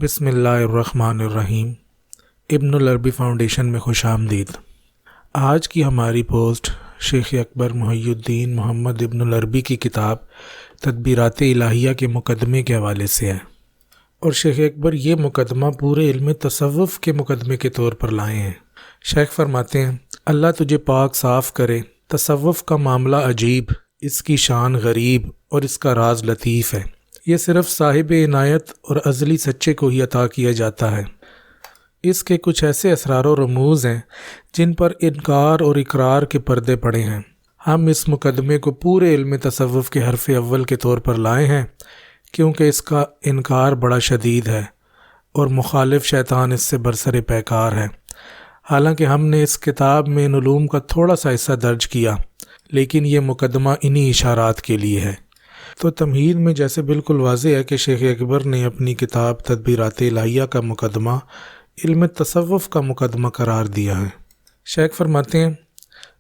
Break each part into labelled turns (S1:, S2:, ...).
S1: بسم اللہ الرحمن الرحیم۔ ابن العربی فاؤنڈیشن میں خوش آمدید۔ آج کی ہماری پوسٹ شیخ اکبر محی الدین محمد ابن العربی کی کتاب تدبیرات الہیہ کے مقدمے کے حوالے سے ہے، اور شیخ اکبر یہ مقدمہ پورے علم تصوف کے مقدمے کے طور پر لائے ہیں۔ شیخ فرماتے ہیں، اللہ تجھے پاک صاف کرے، تصوف کا معاملہ عجیب، اس کی شان غریب اور اس کا راز لطیف ہے۔ یہ صرف صاحب عنایت اور ازلی سچے کو ہی عطا کیا جاتا ہے۔ اس کے کچھ ایسے اسرار و رموز ہیں جن پر انکار اور اقرار کے پردے پڑے ہیں۔ ہم اس مقدمے کو پورے علم تصوف کے حرف اول کے طور پر لائے ہیں، کیونکہ اس کا انکار بڑا شدید ہے اور مخالف شیطان اس سے برسر پیکار ہے۔ حالانکہ ہم نے اس کتاب میں ان علوم کا تھوڑا سا حصہ درج کیا، لیکن یہ مقدمہ انہی اشارات کے لیے ہے۔ تو تمہید میں جیسے بالکل واضح ہے کہ شیخ اکبر نے اپنی کتاب تدبیرات الہیہ کا مقدمہ علم تصوف کا مقدمہ قرار دیا ہے۔ شیخ فرماتے ہیں،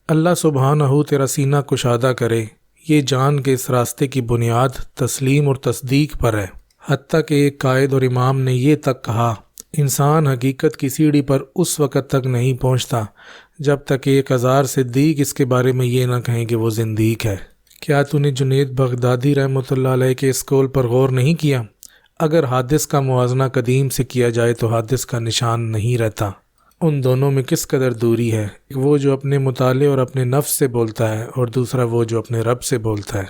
S1: اللہ سبحانہ تیرا سینہ کشادہ کرے، یہ جان کے اس راستے کی بنیاد تسلیم اور تصدیق پر ہے۔ حتیٰ کہ ایک قائد اور امام نے یہ تک کہا، انسان حقیقت کی سیڑھی پر اس وقت تک نہیں پہنچتا جب تک 1000 صدیق اس کے بارے میں یہ نہ کہیں کہ وہ زندیق ہے۔ کیا تو نے جنید بغدادی رحمۃ اللہ علیہ کے اس قول پر غور نہیں کیا؟ اگر حادث کا موازنہ قدیم سے کیا جائے تو حادث کا نشان نہیں رہتا۔ ان دونوں میں کس قدر دوری ہے، وہ جو اپنے مطالعے اور اپنے نفس سے بولتا ہے، اور دوسرا وہ جو اپنے رب سے بولتا ہے۔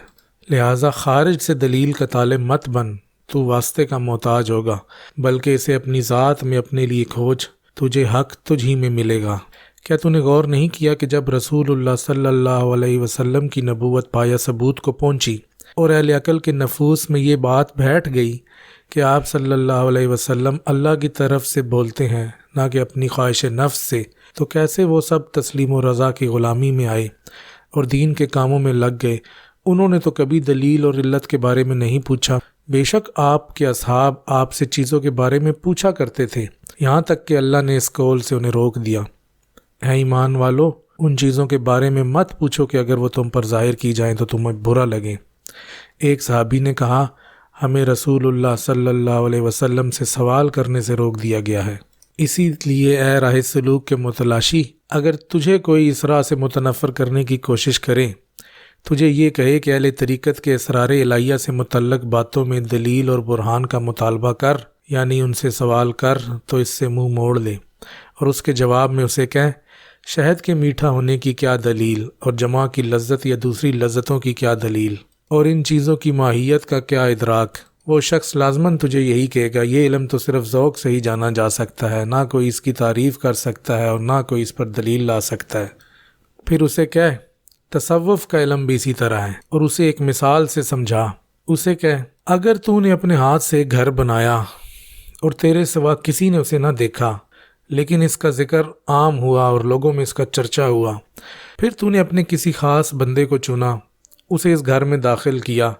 S1: لہٰذا خارج سے دلیل کا طالب مت بن، تو واسطے کا محتاج ہوگا، بلکہ اسے اپنی ذات میں اپنے لیے کھوج، تجھے حق تجھ ہی میں ملے گا۔ کیا تو نے غور نہیں کیا کہ جب رسول اللہ صلی اللہ علیہ وسلم کی نبوت پایا ثبوت کو پہنچی اور اہل عقل کے نفوس میں یہ بات بیٹھ گئی کہ آپ صلی اللہ علیہ وسلم اللہ کی طرف سے بولتے ہیں نہ کہ اپنی خواہش نفس سے، تو کیسے وہ سب تسلیم و رضا کی غلامی میں آئے اور دین کے کاموں میں لگ گئے؟ انہوں نے تو کبھی دلیل اور علت کے بارے میں نہیں پوچھا۔ بے شک آپ کے اصحاب آپ سے چیزوں کے بارے میں پوچھا کرتے تھے، یہاں تک کہ اللہ نے اس قول سے انہیں روک دیا، اے ایمان والو، ان چیزوں کے بارے میں مت پوچھو کہ اگر وہ تم پر ظاہر کی جائیں تو تمہیں برا لگے۔ ایک صحابی نے کہا، ہمیں رسول اللہ صلی اللہ علیہ وسلم سے سوال کرنے سے روک دیا گیا ہے۔ اسی لیے اے راہ سلوک کے متلاشی، اگر تجھے کوئی اس راہ سے متنفر کرنے کی کوشش کرے، تجھے یہ کہے کہ اہل طریقت کے اسرار الہیہ سے متعلق باتوں میں دلیل اور برہان کا مطالبہ کر، یعنی ان سے سوال کر، تو اس سے منہ موڑ لے اور اس کے جواب میں اسے کہہ، شہد کے میٹھا ہونے کی کیا دلیل، اور جمع کی لذت یا دوسری لذتوں کی کیا دلیل، اور ان چیزوں کی ماہیت کا کیا ادراک؟ وہ شخص لازماً تجھے یہی کہے گا، یہ علم تو صرف ذوق سے ہی جانا جا سکتا ہے، نہ کوئی اس کی تعریف کر سکتا ہے اور نہ کوئی اس پر دلیل لا سکتا ہے۔ پھر اسے کہہ، تصوف کا علم بھی اسی طرح ہے، اور اسے ایک مثال سے سمجھا۔ اسے کہہ، اگر تو نے اپنے ہاتھ سے ایک گھر بنایا اور تیرے سوا کسی نے اسے نہ دیکھا، لیکن اس کا ذکر عام ہوا اور لوگوں میں اس کا چرچا ہوا، پھر تو نے اپنے کسی خاص بندے کو چنا، اسے اس گھر میں داخل کیا،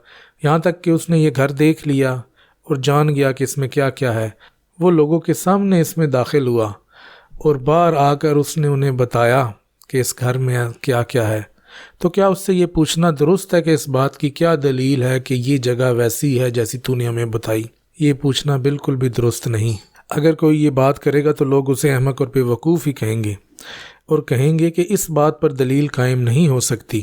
S1: یہاں تک کہ اس نے یہ گھر دیکھ لیا اور جان گیا کہ اس میں کیا کیا ہے۔ وہ لوگوں کے سامنے اس میں داخل ہوا اور باہر آ کر اس نے انہیں بتایا کہ اس گھر میں کیا کیا ہے، تو کیا اس سے یہ پوچھنا درست ہے کہ اس بات کی کیا دلیل ہے کہ یہ جگہ ویسی ہے جیسی تو نے ہمیں بتائی؟ یہ پوچھنا بالکل بھی درست نہیں۔ اگر کوئی یہ بات کرے گا تو لوگ اسے احمق اور بے وقوف ہی کہیں گے، اور کہیں گے کہ اس بات پر دلیل قائم نہیں ہو سکتی۔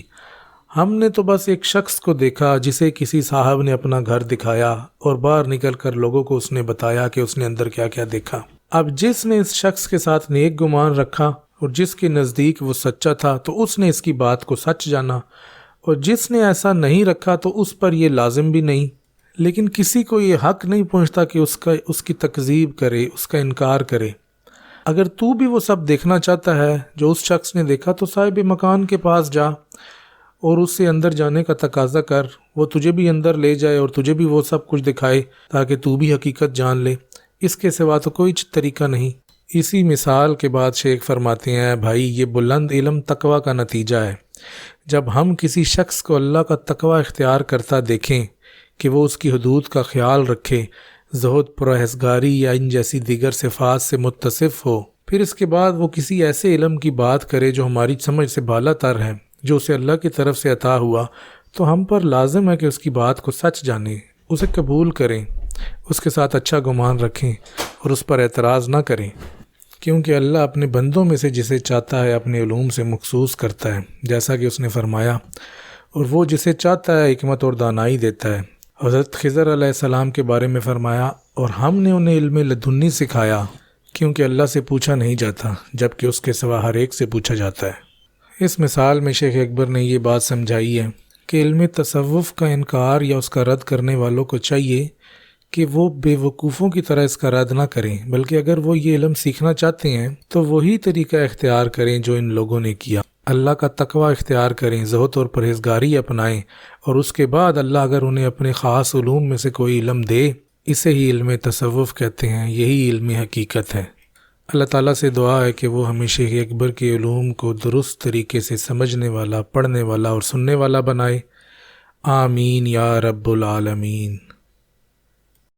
S1: ہم نے تو بس ایک شخص کو دیکھا جسے کسی صاحب نے اپنا گھر دکھایا اور باہر نکل کر لوگوں کو اس نے بتایا کہ اس نے اندر کیا کیا دیکھا۔ اب جس نے اس شخص کے ساتھ نیک گمان رکھا اور جس کے نزدیک وہ سچا تھا تو اس نے اس کی بات کو سچ جانا، اور جس نے ایسا نہیں رکھا تو اس پر یہ لازم بھی نہیں۔ لیکن کسی کو یہ حق نہیں پہنچتا کہ اس کی تکذیب کرے، اس کا انکار کرے۔ اگر تو بھی وہ سب دیکھنا چاہتا ہے جو اس شخص نے دیکھا تو صاحب مکان کے پاس جا اور اس سے اندر جانے کا تقاضا کر، وہ تجھے بھی اندر لے جائے اور تجھے بھی وہ سب کچھ دکھائے تاکہ تو بھی حقیقت جان لے۔ اس کے سوا تو کوئی طریقہ نہیں۔ اسی مثال کے بعد شیخ فرماتے ہیں، بھائی یہ بلند علم تقوی کا نتیجہ ہے۔ جب ہم کسی شخص کو اللہ کا تقوی اختیار کرتا دیکھیں کہ وہ اس کی حدود کا خیال رکھے، زہد، پرہیزگاری یا ان جیسی دیگر صفات سے متصف ہو، پھر اس کے بعد وہ کسی ایسے علم کی بات کرے جو ہماری سمجھ سے بالا تر ہے، جو اسے اللہ کی طرف سے عطا ہوا، تو ہم پر لازم ہے کہ اس کی بات کو سچ جانیں، اسے قبول کریں۔ اس کے ساتھ اچھا گمان رکھیں اور اس پر اعتراض نہ کریں، کیونکہ اللہ اپنے بندوں میں سے جسے چاہتا ہے اپنے علوم سے مخصوص کرتا ہے، جیسا کہ اس نے فرمایا، اور وہ جسے چاہتا ہے حکمت اور دانائی دیتا ہے۔ حضرت خضر علیہ السلام کے بارے میں فرمایا، اور ہم نے انہیں علم لدنی سکھایا، کیونکہ اللہ سے پوچھا نہیں جاتا جبکہ اس کے سوا ہر ایک سے پوچھا جاتا ہے۔ اس مثال میں شیخ اکبر نے یہ بات سمجھائی ہے کہ علم تصوف کا انکار یا اس کا رد کرنے والوں کو چاہیے کہ وہ بے وقوفوں کی طرح اس کا رد نہ کریں، بلکہ اگر وہ یہ علم سیکھنا چاہتے ہیں تو وہی طریقہ اختیار کریں جو ان لوگوں نے کیا، اللہ کا تقوی اختیار کریں، زہد اور پرہیزگاری اپنائیں، اور اس کے بعد اللہ اگر انہیں اپنے خاص علوم میں سے کوئی علم دے، اسے ہی علم تصوف کہتے ہیں، یہی علم حقیقت ہے۔ اللہ تعالیٰ سے دعا ہے کہ وہ ہمیں شیخ اکبر کے علوم کو درست طریقے سے سمجھنے والا، پڑھنے والا اور سننے والا بنائے۔ آمین یا رب العالمین۔